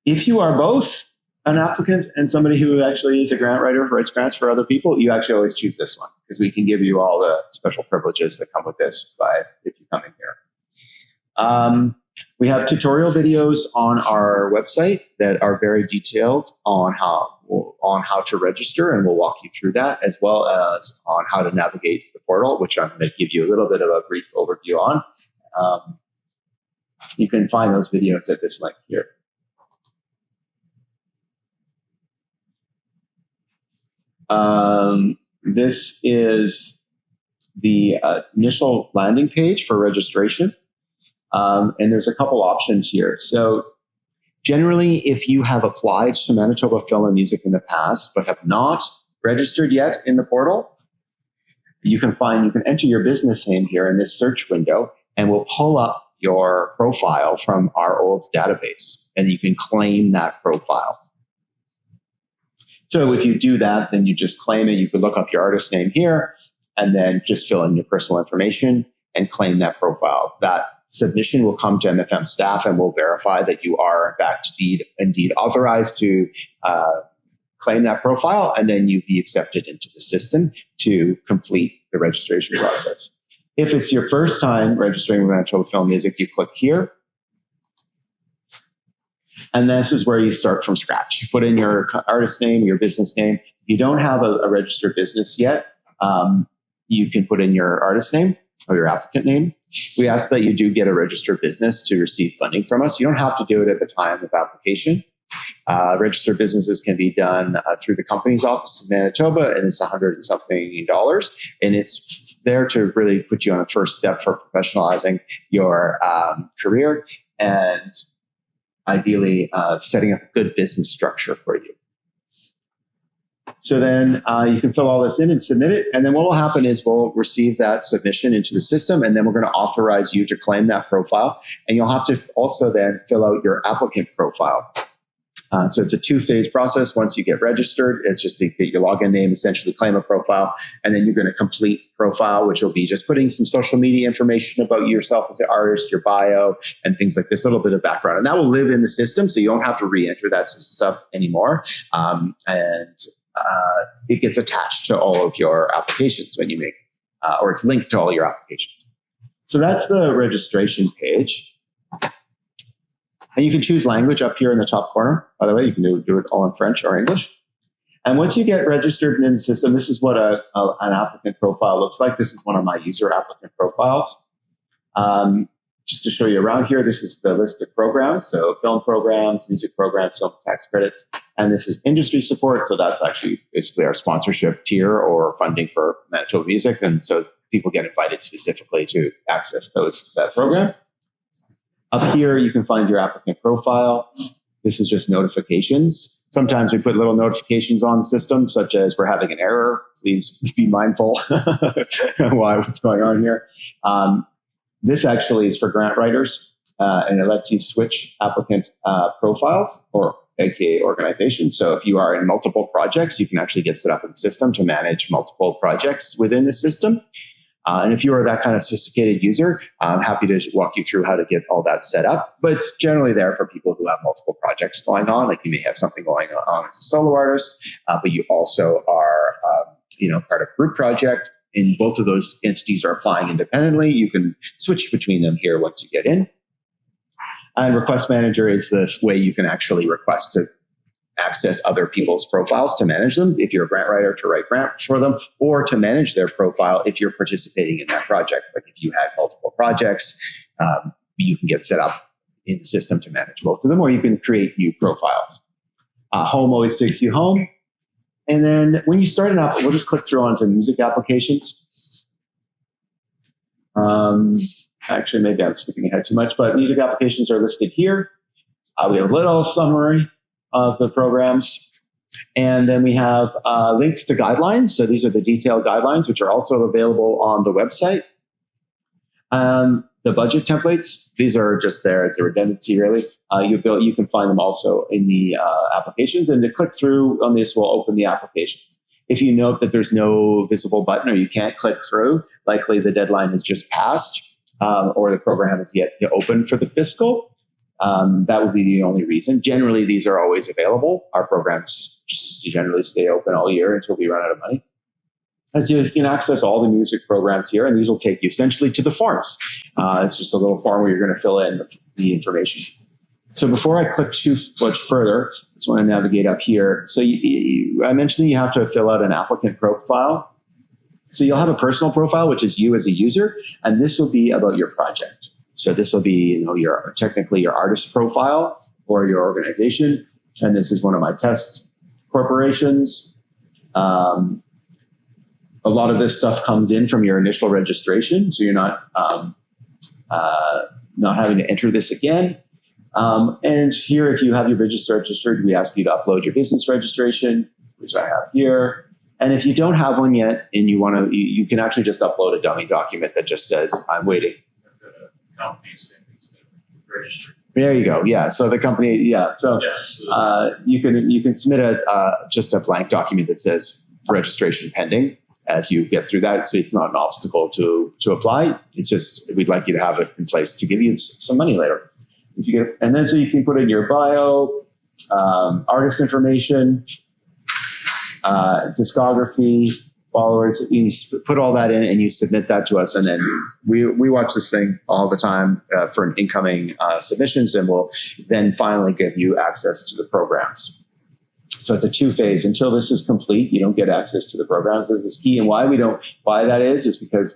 If you are both an applicant and somebody who actually is a grant writer who writes grants for other people, you actually always choose this one because we can give you all the special privileges that come with this if you come in here. We have tutorial videos on our website that are very detailed on how to register, and we'll walk you through that, as well as on how to navigate the portal, which I'm going to give you a little bit of a brief overview on. You can find those videos at this link here. This is the initial landing page for registration. And there's a couple options here. So generally, if you have applied to Manitoba Film and Music in the past, but have not registered yet in the portal, you can enter your business name here in this search window, and we'll pull up your profile from our old database, and you can claim that profile. So if you do that, then you just claim it. You could look up your artist name here and then just fill in your personal information and claim that profile. That submission will come to MFM staff and will verify that you are in fact indeed authorized to claim that profile, and then you be accepted into the system to complete the registration process. If it's your first time registering with Manitoba Film Music, you click here. And this is where you start from scratch. You put in your artist name, your business name. If you don't have a registered business yet, you can put in your artist name or your applicant name. We ask that you do get a registered business to receive funding from us. You don't have to do it at the time of application. Registered businesses can be done through the company's office in Manitoba, and it's $100 and something. And it's there to really put you on the first step for professionalizing your career and ideally setting up a good business structure for you. So then you can fill all this in and submit it. And then what will happen is we'll receive that submission into the system, and then we're going to authorize you to claim that profile. And you'll have to also then fill out your applicant profile. So it's a 2-phase process. Once you get registered, it's just to get your login name, essentially claim a profile, and then you're going to complete profile, which will be just putting some social media information about yourself as an artist, your bio, and things like this, a little bit of background. And that will live in the system, so you don't have to re-enter that stuff anymore. It gets attached to all of your applications when you make, or it's linked to all your applications. So that's the registration page. And you can choose language up here in the top corner. By the way, you can do it all in French or English. And once you get registered in the system, this is what an applicant profile looks like. This is one of my user applicant profiles. Just to show you around here, this is the list of programs. So film programs, music programs, film tax credits, and this is industry support. So that's actually basically our sponsorship tier or funding for Manitoba Music. And so people get invited specifically to access that program. Up here, you can find your applicant profile. This is just notifications. Sometimes we put little notifications on the system, such as we're having an error. Please be mindful what's going on here. This actually is for grant writers, and it lets you switch applicant profiles or AKA organizations. So if you are in multiple projects, you can actually get set up in the system to manage multiple projects within the system. And if you are that kind of sophisticated user, I'm happy to walk you through how to get all that set up. But it's generally there for people who have multiple projects going on. Like you may have something going on as a solo artist, but you also are, part of a group project. And both of those entities are applying independently. You can switch between them here once you get in. And Request Manager is the way you can actually request to access other people's profiles to manage them. If you're a grant writer, to write grants for them, or to manage their profile if you're participating in that project. Like if you had multiple projects, you can get set up in the system to manage both of them, or you can create new profiles. Home always takes you home. And then when you start an app, we'll just click through onto music applications. Actually, maybe I'm skipping ahead too much, but music applications are listed here. We have a little summary of the programs. And then we have links to guidelines. So these are the detailed guidelines, which are also available on the website. The budget templates, these are just there as a redundancy, really. You can find them also in the applications. And to click through on this will open the applications. If you note that there's no visible button or you can't click through, likely the deadline has just passed or the program is yet to open for the fiscal. That would be the only reason. Generally, these are always available. Our programs just generally stay open all year until we run out of money. As you can access all the music programs here, and these will take you essentially to the forms. It's just a little form where you're going to fill in the information. So before I click too much further, I just want to navigate up here. So I mentioned you have to fill out an applicant profile. So you'll have a personal profile, which is you as a user, and this will be about your project. So this will be, technically your artist profile or your organization. And this is one of my test corporations. A lot of this stuff comes in from your initial registration, so you're not having to enter this again. And here, if you have your business registered, we ask you to upload your business registration, which I have here. And if you don't have one yet, and you can actually just upload a dummy document that just says, "I'm waiting." The companies that needs to register. There you go. Yeah. So the company, yeah. So you can submit just a blank document that says registration pending. As you get through that, so it's not an obstacle to apply. It's just we'd like you to have it in place to give you some money later. If you get, and then so you can put in your bio, artist information, discography, followers. You put all that in and you submit that to us, and then we watch this thing all the time for incoming submissions, and we'll then finally give you access to the programs. So it's a two-phase. Until this is complete, you don't get access to the programs. This is key. And why that is because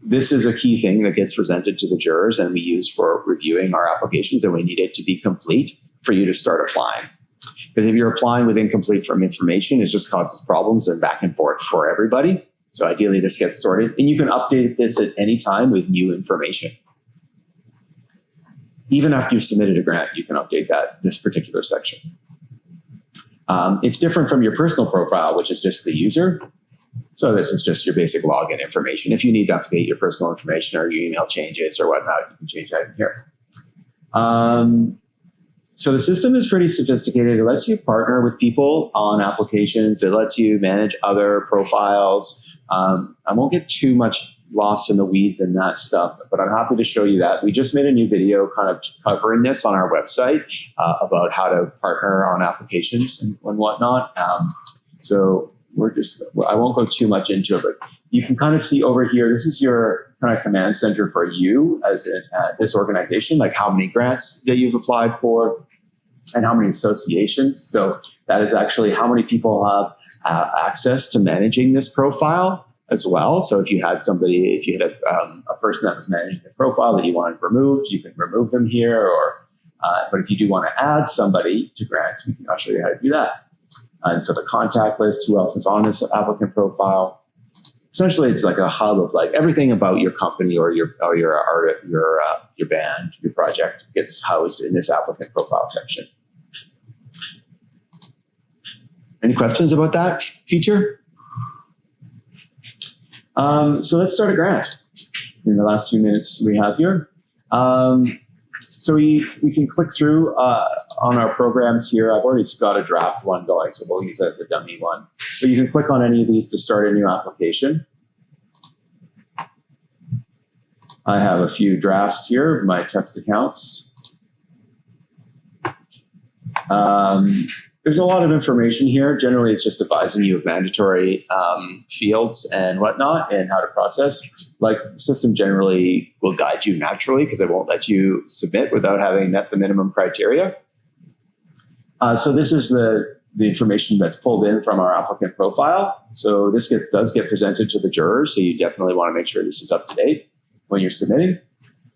this is a key thing that gets presented to the jurors and we use for reviewing our applications, and we need it to be complete for you to start applying. Because if you're applying with incomplete information, it just causes problems and back and forth for everybody. So ideally this gets sorted, and you can update this at any time with new information. Even after you've submitted a grant, you can update this particular section. It's different from your personal profile, which is just the user. So this is just your basic login information. If you need to update your personal information or your email changes or whatnot, you can change that in here. So the system is pretty sophisticated. It lets you partner with people on applications. It lets you manage other profiles. I won't get too much lost in the weeds and that stuff, but I'm happy to show you that. We just made a new video kind of covering this on our website about how to partner on applications and whatnot. So I won't go too much into it, but you can kind of see over here, this is your kind of command center for you as this organization, like how many grants that you've applied for and how many associations. So that is actually how many people have access to managing this profile. as well. So if you had a person that was managing the profile that you wanted removed, you can remove them here. But if you do want to add somebody to grants, I'll show you how to do that. And so the contact list, who else is on this applicant profile. Essentially, it's like a hub of like everything about your company or your art, your band, your project gets housed in this applicant profile section. Any questions about that feature? So let's start a grant in the last few minutes we have here. So we can click through on our programs here. I've already got a draft one going, so we'll use that as a dummy one. But you can click on any of these to start a new application. I have a few drafts here of my test accounts. There's a lot of information here. Generally, it's just advising you of mandatory fields and whatnot and how to process. Like the system generally will guide you naturally because it won't let you submit without having met the minimum criteria. So this is the information that's pulled in from our applicant profile. So this does get presented to the jurors. So you definitely want to make sure this is up to date when you're submitting.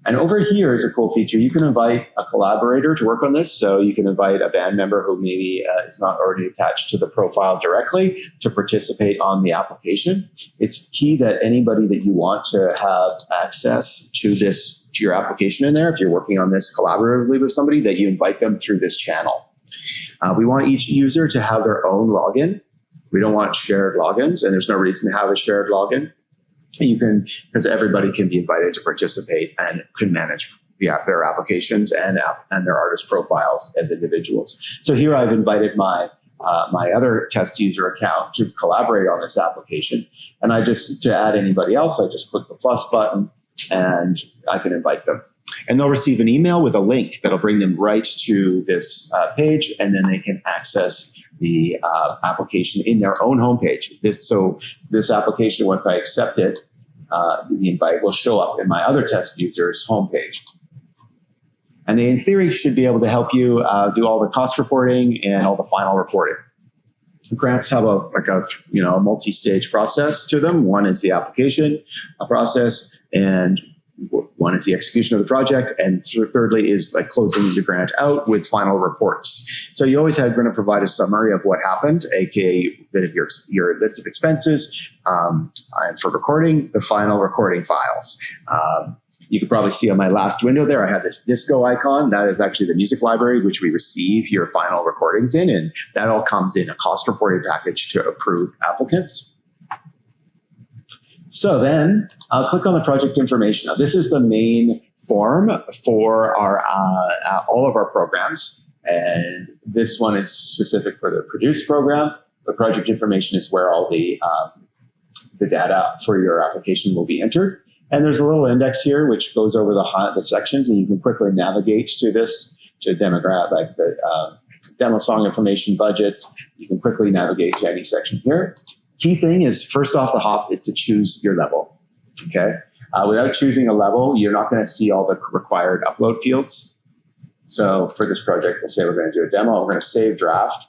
And over here is a cool feature. You can invite a collaborator to work on this. So you can invite a band member who maybe is not already attached to the profile directly to participate on the application. It's key that anybody that you want to have access to your application in there, if you're working on this collaboratively with somebody, that you invite them through this channel. We want each user to have their own login. We don't want shared logins, and there's no reason to have a shared login. Because everybody can be invited to participate and can manage their applications and their artist profiles as individuals. So here I've invited my other test user account to collaborate on this application. And to add anybody else, I just click the plus button and I can invite them. And they'll receive an email with a link that'll bring them right to this page, and then they can access the application in their own homepage. This application, once I accept it, the invite will show up in my other test user's homepage. And they, in theory, should be able to help you do all the cost reporting and all the final reporting. Grants have a multi-stage process to them. One is the application process, and one is the execution of the project, and thirdly is like closing the grant out with final reports. So you always are going to provide a summary of what happened, aka a bit of your list of expenses, and for recording, the final recording files. You can probably see on my last window there, I have this disco icon. That is actually the music library, which we receive your final recordings in, and that all comes in a cost reporting package to approved applicants. So then I'll click on the project information. Now, this is the main form for our all of our programs. And this one is specific for the Produce program. The project information is where all the data for your application will be entered. And there's a little index here, which goes over the sections, and you can quickly navigate to this, to demographic, like the demo song information budget. You can quickly navigate to any section here. Key thing is, first off the hop, is to choose your level, okay? Without choosing a level, you're not gonna see all the required upload fields. So for this project, let's say we're gonna do a demo, we're gonna save draft.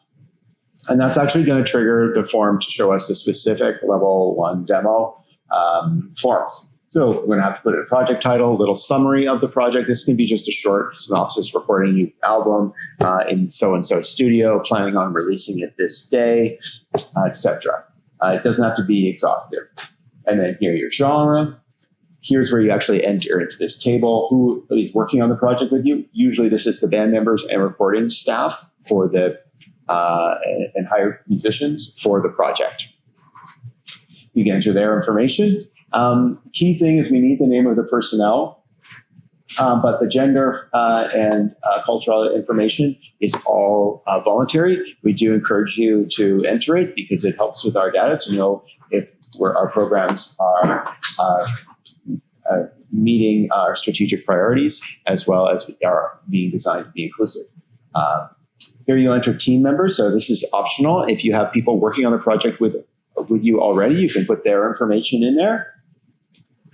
And that's actually gonna trigger the form to show us the specific level 1 demo forms. So we're gonna have to put in a project title, a little summary of the project. This can be just a short synopsis, recording a new album in so-and-so studio, planning on releasing it this day, etc. It doesn't have to be exhaustive. And then here, your genre. Here's where you actually enter into this table who is working on the project with you. Usually this is the band members and recording staff for the and hired musicians for the project. You can enter their information. Key thing is we need the name of the personnel, but the gender and cultural information is all voluntary. We do encourage you to enter it because it helps with our data to know if our programs are meeting our strategic priorities as well as are being designed to be inclusive. Here you enter team members. So this is optional. If you have people working on the project with you already, you can put their information in there.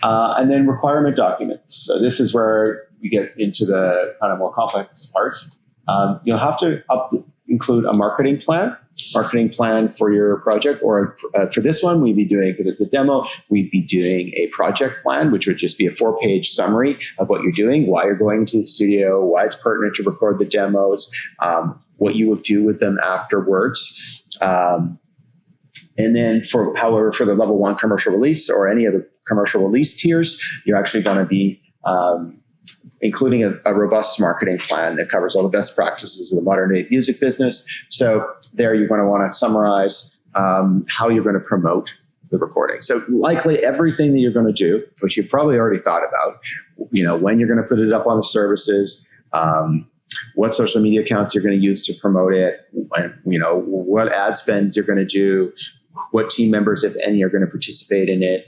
And then requirement documents. So this is where we get into the kind of more complex parts. You'll have to include a marketing plan. marketing plan for your project, or for this one, we'd be doing, because it's a demo, we'd be doing a project plan, which would just be a 4-page summary of what you're doing, why you're going to the studio, why it's pertinent to record the demos, what you will do with them afterwards. And then for the level 1 commercial release or any of the commercial release tiers, you're actually going to be including a robust marketing plan that covers all the best practices of the modern day music business. So there you're going to want to summarize how you're going to promote the recording. So likely everything that you're going to do, which you've probably already thought about, when you're going to put it up on the services, what social media accounts you're going to use to promote it, what ad spends you're going to do, what team members, if any, are going to participate in it,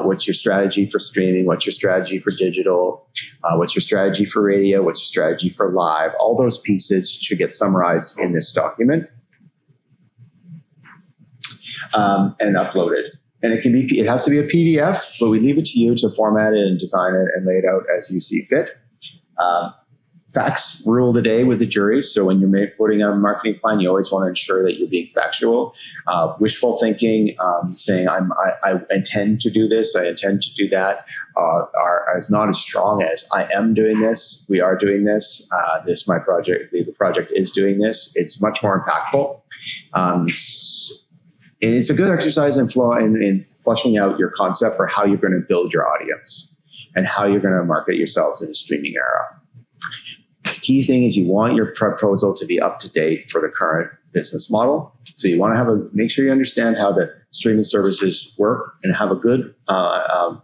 what's your strategy for streaming, what's your strategy for digital, what's your strategy for radio, what's your strategy for live. All those pieces should get summarized in this document and uploaded. And it has to be a PDF, but we leave it to you to format it and design it and lay it out as you see fit. Facts rule the day with the jury. So when you're putting out a marketing plan, you always want to ensure that you're being factual. Wishful thinking, saying I intend to do this, I intend to do that, is not as strong as I am doing this, we are doing this, my project, the project is doing this. It's much more impactful. It's a good exercise in fleshing out your concept for how you're going to build your audience and how you're going to market yourselves in the streaming era. Key thing is you want your proposal to be up to date for the current business model. So you want to make sure you understand how the streaming services work and have a good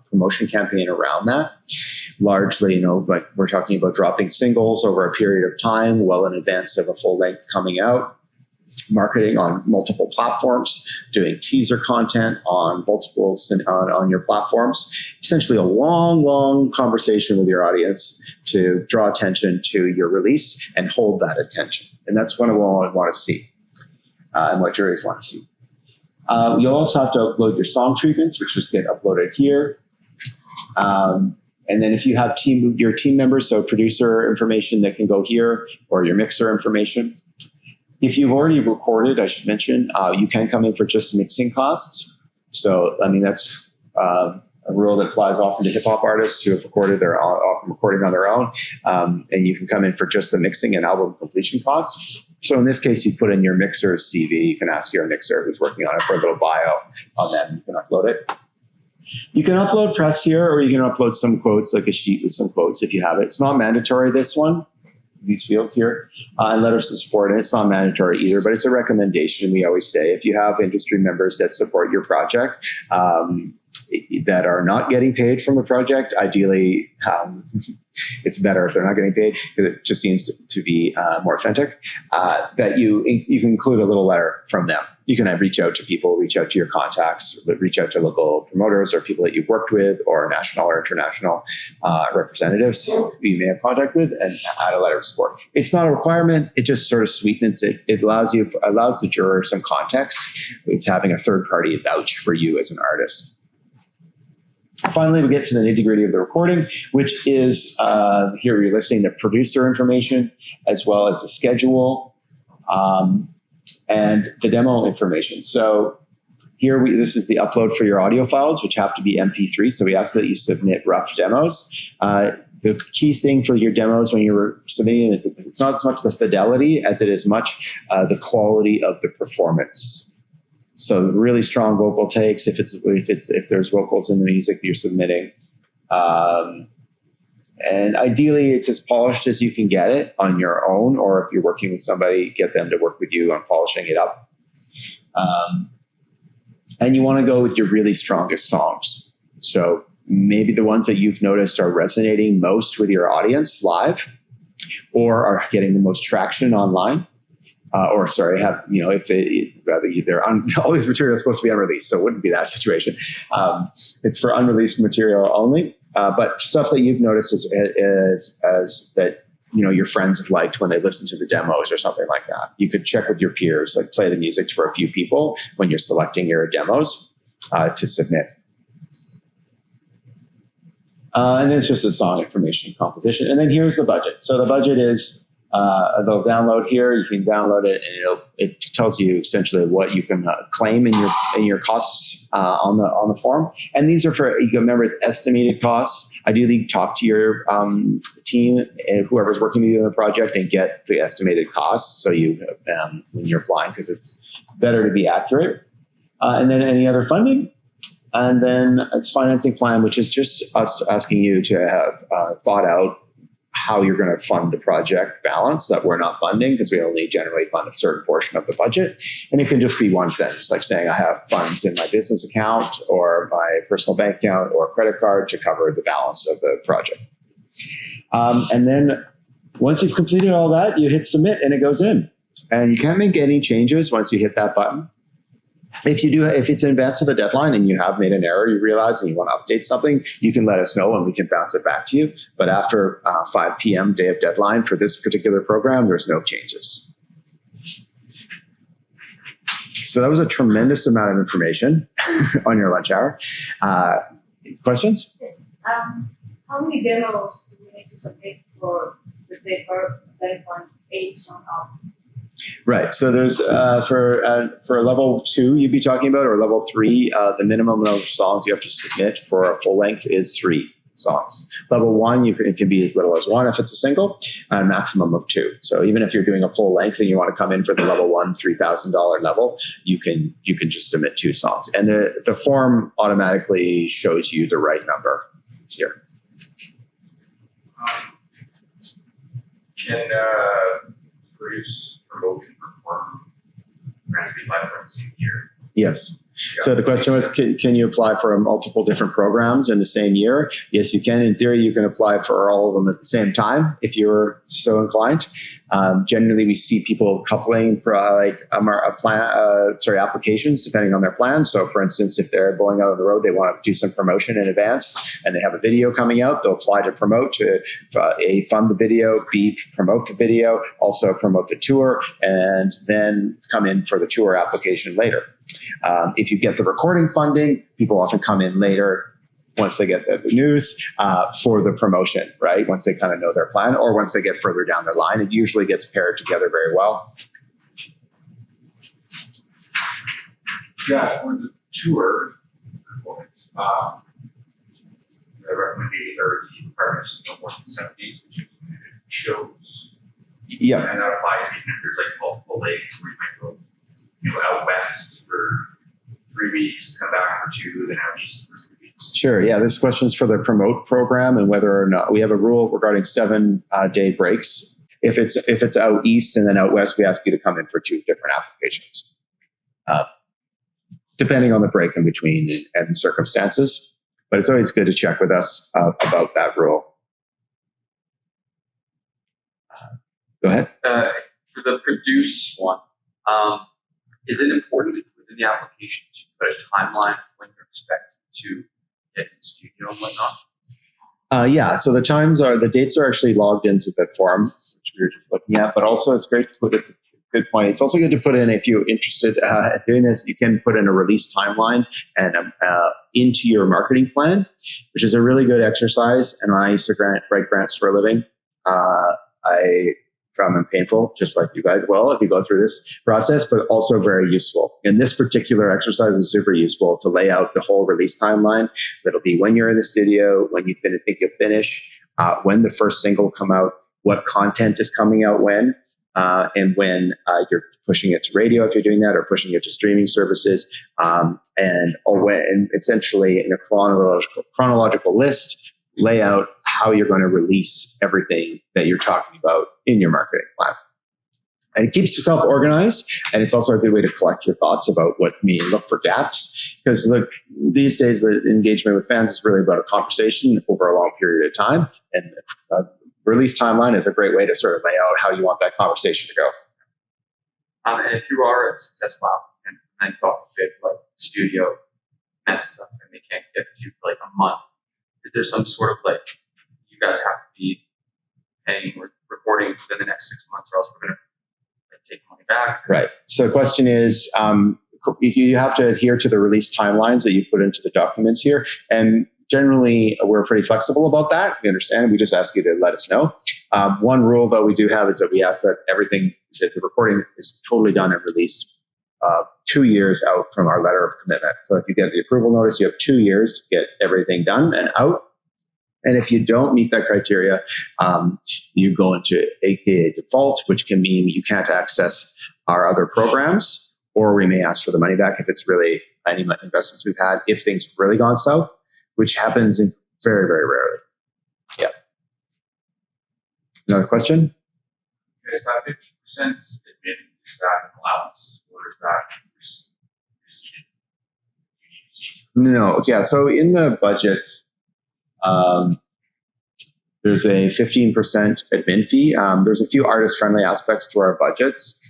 promotion campaign around that. Largely, like we're talking about dropping singles over a period of time, well in advance of a full length coming out. Marketing on multiple platforms, doing teaser content on multiples on your platforms. Essentially a long conversation with your audience to draw attention to your release and hold that attention. And that's what I want to see and what juries want to see. You'll also have to upload your song treatments, which just get uploaded here. And then if you have your team members, so producer information that can go here, or your mixer information. If you've already recorded, I should mention, you can come in for just mixing costs. So, that's a rule that applies often to hip hop artists who have recorded, they're often recording on their own. And you can come in for just the mixing and album completion costs. So in this case, you put in your mixer's CV. You can ask your mixer who's working on it for a little bio on them. You can upload it. You can upload press here, or you can upload some quotes, like a sheet with some quotes if you have it. It's not mandatory, this one. These fields here, and letters to support. And it's not mandatory either, but it's a recommendation. We always say if you have industry members that support your project that are not getting paid from the project, ideally it's better if they're not getting paid, because it just seems to be more authentic, that you can include a little letter from them. You can reach out to people, reach out to your contacts, reach out to local promoters or people that you've worked with, or national or international representatives you may have contact with, and add a letter of support. It's not a requirement. It just sort of sweetens it. It allows the juror some context. It's having a third party vouch for you as an artist. Finally, we get to the nitty-gritty of the recording, which is here you're listing the producer information as well as the schedule and the demo information. So here this is the upload for your audio files, which have to be MP3. So we ask that you submit rough demos. The key thing for your demos when you're submitting is that it's not as much the fidelity as it is much the quality of the performance. So really strong vocal takes if there's vocals in the music that you're submitting. And ideally it's as polished as you can get it on your own, or if you're working with somebody, get them to work with you on polishing it up. And you want to go with your really strongest songs. So maybe the ones that you've noticed are resonating most with your audience live, or are getting the most traction online. All this material is supposed to be unreleased, so it wouldn't be that situation. It's for unreleased material only, but stuff that you've noticed is that your friends have liked when they listen to the demos or something like that. You could check with your peers, like play the music for a few people when you're selecting your demos to submit. And then it's just a song information composition, and then here's the budget. So the budget is they'll download here. You can download it, and it tells you essentially what you can claim in your costs on the form. And these are for, you remember, it's estimated costs. Ideally, talk to your team and whoever's working with you on the project and get the estimated costs. So you when you're applying, because it's better to be accurate. And then any other funding. And then it's financing plan, which is just us asking you to have thought out how you're going to fund the project balance that we're not funding, because we only generally fund a certain portion of the budget. And it can just be one sentence, like saying I have funds in my business account or my personal bank account or credit card to cover the balance of the project. And then once you've completed all that, you hit submit and it goes in. And you can't make any changes once you hit that button. If it's in advance of the deadline and you have made an error, you realize, and you want to update something, you can let us know and we can bounce it back to you. But after 5 p.m. day of deadline for this particular program, there's no changes. So that was a tremendous amount of information on your lunch hour. Questions? Yes. How many demos do we need to submit for, let's say, for fund 8 song album? Right. So there's for level 2 you'd be talking about, or level 3, the minimum number of songs you have to submit for a full length is 3 songs. Level 1, it can be as little as 1 if it's a single, and a maximum of 2. So even if you're doing a full length and you want to come in for the level 1 $3,000 level, you can just submit 2 songs, and the form automatically shows you the right number here. Can produce promotion perform grants be applied for the same year? Yes. So the question was, can you apply for multiple different programs in the same year? Yes, you can. In theory, you can apply for all of them at the same time if you're so inclined. Generally, we see people coupling applications depending on their plans. So, for instance, if they're going out on the road, they want to do some promotion in advance, and they have a video coming out, they'll apply to promote to A, fund the video, B, promote the video, also promote the tour, and then come in for the tour application later. If you get the recording funding, people often come in later once they get the news for the promotion, right? Once they kind of know their plan, or once they get further down the line, it usually gets paired together very well. Yeah, for the tour components, the recommendation or the requirements of more than 7 days, which included shows. Yeah. And that applies even if there's like multiple legs where you might go, out west for 3 weeks, come back for 2, then out east for 3 weeks. Sure. Yeah. This question is for the promote program, and whether or not we have a rule regarding 7-day breaks. If it's out east and then out west, we ask you to come in for 2 different applications, depending on the break in between and circumstances. But it's always good to check with us about that rule. Go ahead. For the produce one, is it important within the application to put a timeline when you're expected to get in the studio and whatnot? Yeah, so the dates are actually logged into the form, which we were just looking at, but also it's great to put, it's a good point. It's also good to put in, if you're interested in doing this, you can put in a release timeline and into your marketing plan, which is a really good exercise. And when I used to write grants for a living, I found them painful, just like you guys will if you go through this process, but also very useful. And this particular exercise is super useful to lay out the whole release timeline. It'll be when you're in the studio, when you think you'll finish, when the first single come out, what content is coming out when, and when you're pushing it to radio if you're doing that, or pushing it to streaming services, and essentially in a chronological list, lay out how you're going to release everything that you're talking about in your marketing plan. And it keeps yourself organized, and it's also a good way to collect your thoughts about what you mean, look for gaps. Because these days, the engagement with fans is really about a conversation over a long period of time, and release timeline is a great way to sort of lay out how you want that conversation to go. And if you are a successful applicant and God forbid, like studio messes up and they can't get to you for like a month, is there some sort of like, you guys have to be paying or reporting within the next 6 months, or else we're going to take money back? Right. So the question is, you have to adhere to the release timelines that you put into the documents here. And generally, we're pretty flexible about that. We understand. We just ask you to let us know. One rule, though, we do have is that we ask that that the recording is totally done and released 2 years out from our letter of commitment. So if you get the approval notice, you have 2 years to get everything done and out. And if you don't meet that criteria, you go into AKA default, which can mean you can't access our other programs, or we may ask for the money back if it's really any investments we've had, if things have really gone south, which happens very, very rarely. Yeah. Another question? Is that 50% admin, is that an allowance, or is that receipted? You need receipts. No. Yeah. So in the budget, there's a 15% admin fee. There's a few artist-friendly aspects to our budgets.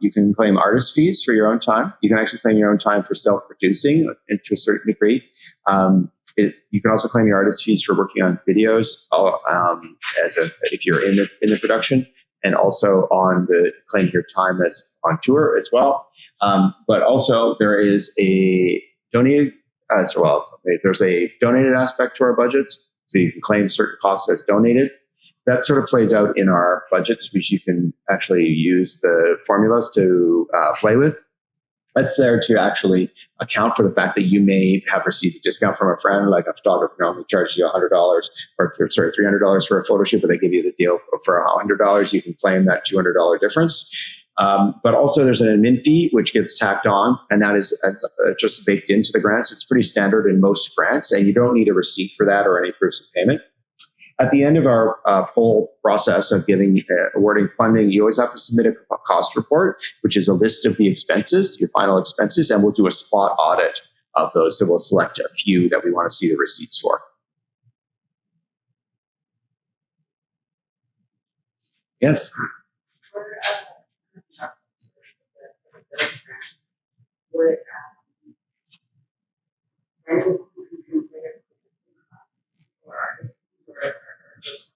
You can claim artist fees for your own time. You can actually claim your own time for self-producing to a certain degree. You can also claim your artist fees for working on videos if you're in the production, and also on the claim your time as on tour as well. But also there is a donated there's a donated aspect to our budgets, so you can claim certain costs as donated. That sort of plays out in our budgets, which you can actually use the formulas to play with. That's there to actually account for the fact that you may have received a discount from a friend, like a photographer normally charges you $100 or $300 for a photo shoot, but they give you the deal for $100. You can claim that $200 difference. But also there's an admin fee, which gets tacked on, and that is just baked into the grants. It's pretty standard in most grants, and you don't need a receipt for that or any proofs of payment. At the end of our whole process of awarding funding, you always have to submit a cost report, which is a list of the expenses, your final expenses, and we'll do a spot audit of those. So we'll select a few that we want to see the receipts for. Yes. Would rentals be considered costs or artists or just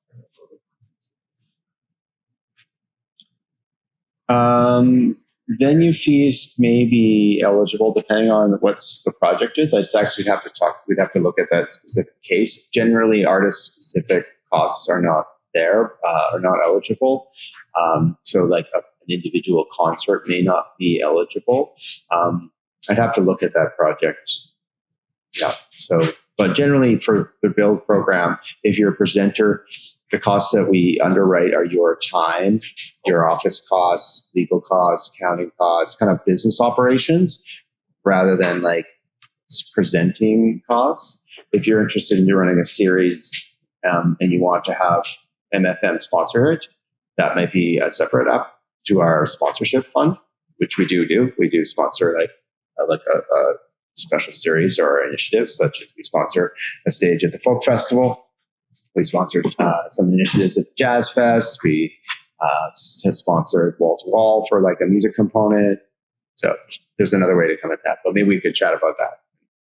Venue fees may be eligible depending on what the project is. We'd have to look at that specific case. Generally, artist-specific costs are not are not eligible. So like an individual concert may not be eligible. I'd have to look at that project. Yeah. So, but generally for the build program, if you're a presenter, the costs that we underwrite are your time, your office costs, legal costs, accounting costs, kind of business operations, rather than like presenting costs. If you're interested in running a series and you want to have MFM sponsor it, that might be a separate up to our sponsorship fund, which we do. We do sponsor like a special series or initiatives, such as we sponsor a stage at the Folk Festival. We sponsored some initiatives at the Jazz Fest. We have sponsored Wall to Wall for like a music component. So there's another way to come at that, but maybe we could chat about that.